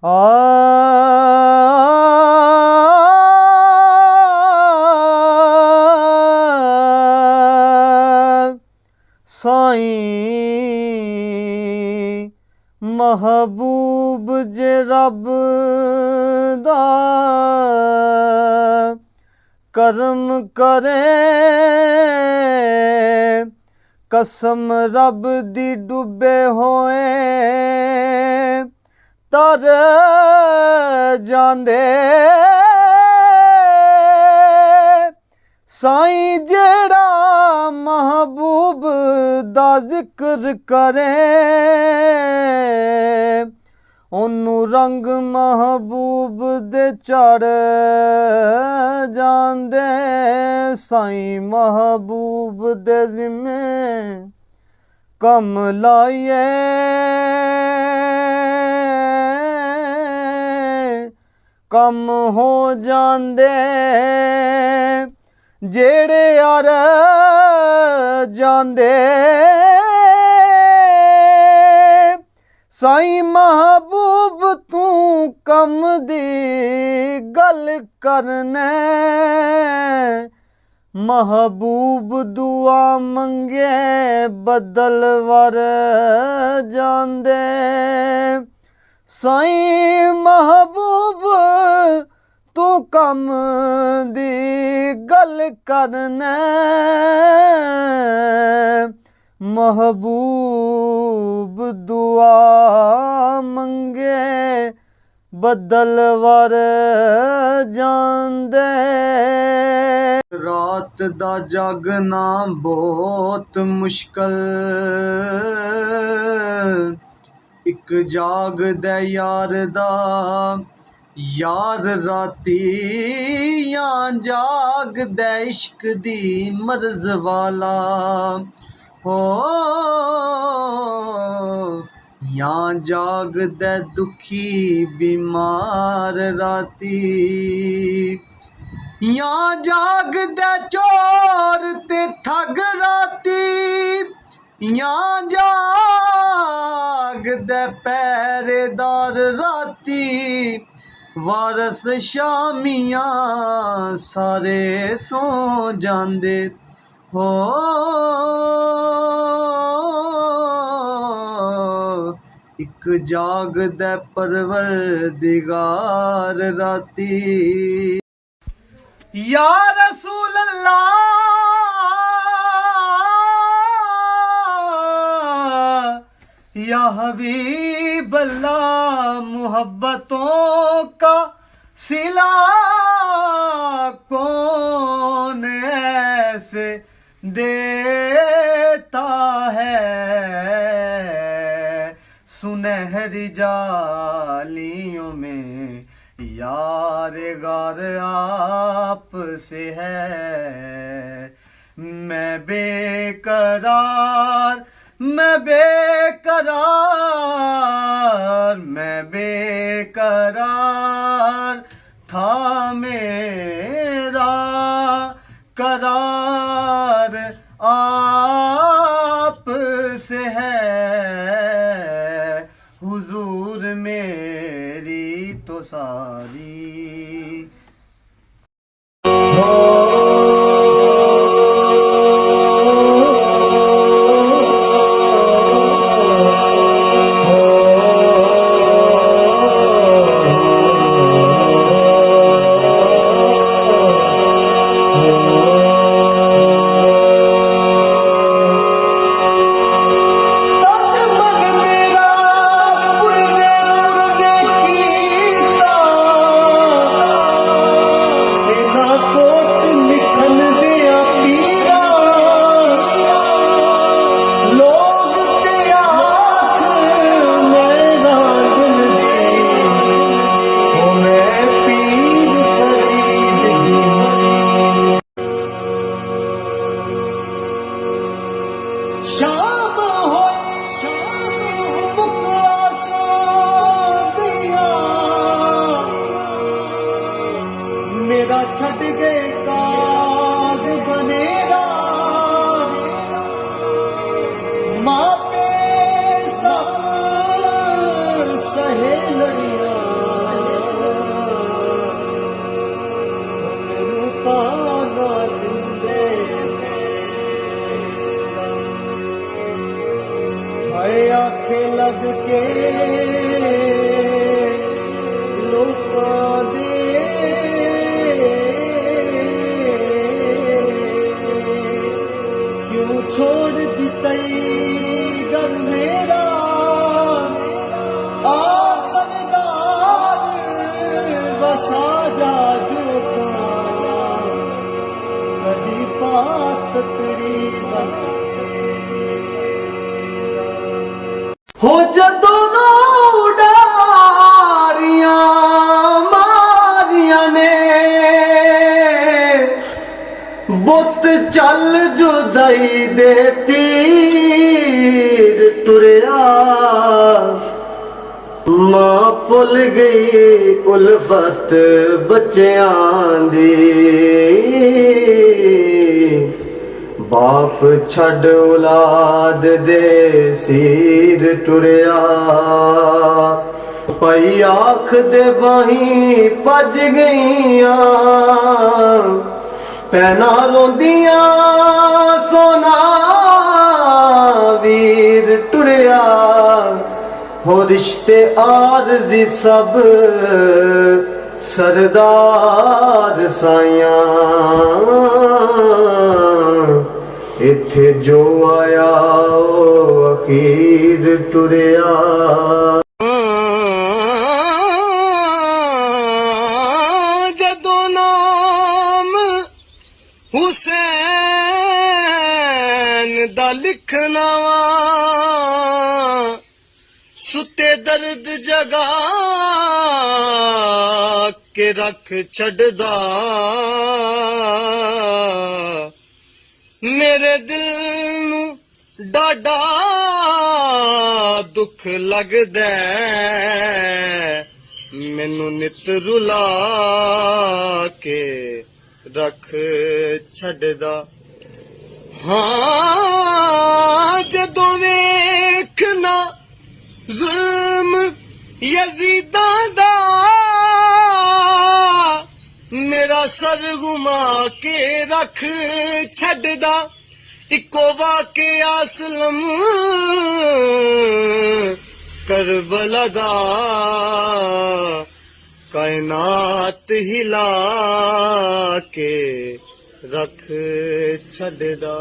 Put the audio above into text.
साईं महबूब जे रब दा करम करे कसम रब दी डुबे होए तर जांदे साईं जेड़ा महबूब दा जिक्र करे ओनू रंग महबूब दे चढ़ जांदे साईं महबूब दे जिम्मे कम लाइए कम हो जांदे जेड़े यार जांदे साईं महबूब तू कम दी गल करने महबूब दुआ मंगे बदल वर जांदे साईं महबूब तू कम दी गल करने महबूब दुआ मंगे बदल वर जांदे रात दा जागना बहुत मुश्किल एक जाग दे यार दा यार राती या जाग दे इश्क दी मर्ज वाला हो या जाग दे दुखी बीमार राती या जाग दे चोर ते ठग राती या जाग दे पहरेदार राती वारस शामियां सारे सो जांदे हो एक जाग दे परवरदिगार राती या रसूल अल्लाह या हबीब अल्लाह मोहब्बतों का सिला कौन ऐसे देता है सुनहरी जालियों में यार गार आप से है मैं बेकरार मैं बेकरार था मेरा करार आप से है हुजूर मेरी तो सारी ਜੁਦਾਈ ਦੇ ਤੀਰ ਟੁਰਿਆ ਮਾਂ ਭੁੱਲ ਗਈ ਉਲਫਤ ਬੱਚਿਆਂ ਦੀ ਬਾਪ ਛੱਡ ਔਲਾਦ ਦੇ ਸੀਰ ਟੁਰਿਆ ਪਈ ਆਖ ਦੇ ਬਾਹੀਂ ਭੱਜ ਗਈਆਂ ਪੈਨਾ ਰੋਂਦੀਆਂ ਸੋਨਾ ਵੀਰ ਟੁਰਿਆ ਹੋ ਰਿਸ਼ਤੇ ਆਰਜ਼ੀ ਸਭ ਸਰਦਾਰ ਸਾਈਆਂ ਇੱਥੇ ਜੋ ਆਇਆ ਉਹ ਅਖੀਰ ਟੁਰਿਆ ਜਦੋਂ ਨਾਮ ਹੁਸੈਨ ਦਾ ਲਿਖਣਾ ਸੁੱਤੇ ਦਰਦ ਜਗਾ ਕੇ ਰੱਖ ਛੱਡਦਾ ਮੇਰੇ ਦਿਲ ਨੂੰ ਡਾਢਾ ਦੁੱਖ ਲੱਗਦਾ ਮੈਨੂੰ ਨਿਤ ਰੁਲਾ ਕੇ ਰੱਖ ਛੱਡਦਾ ਹਾਂ ਜਦੋਂ ਵੇਖਣਾ ਜ਼ੁਲਮ ਯਜ਼ੀਦਾਂ ਦਾ ਮੇਰਾ ਸਰ ਘੁਮਾ ਕੇ ਰੱਖ ਛੱਡਦਾ ਇੱਕੋ ਵਾਕਿਆ ਅਸਲਮ ਕਰਬਲਾ ਦਾ ਕਾਇਨਾਤ ਹਿਲਾ ਕੇ ਰੱਖ ਛੱਡਦਾ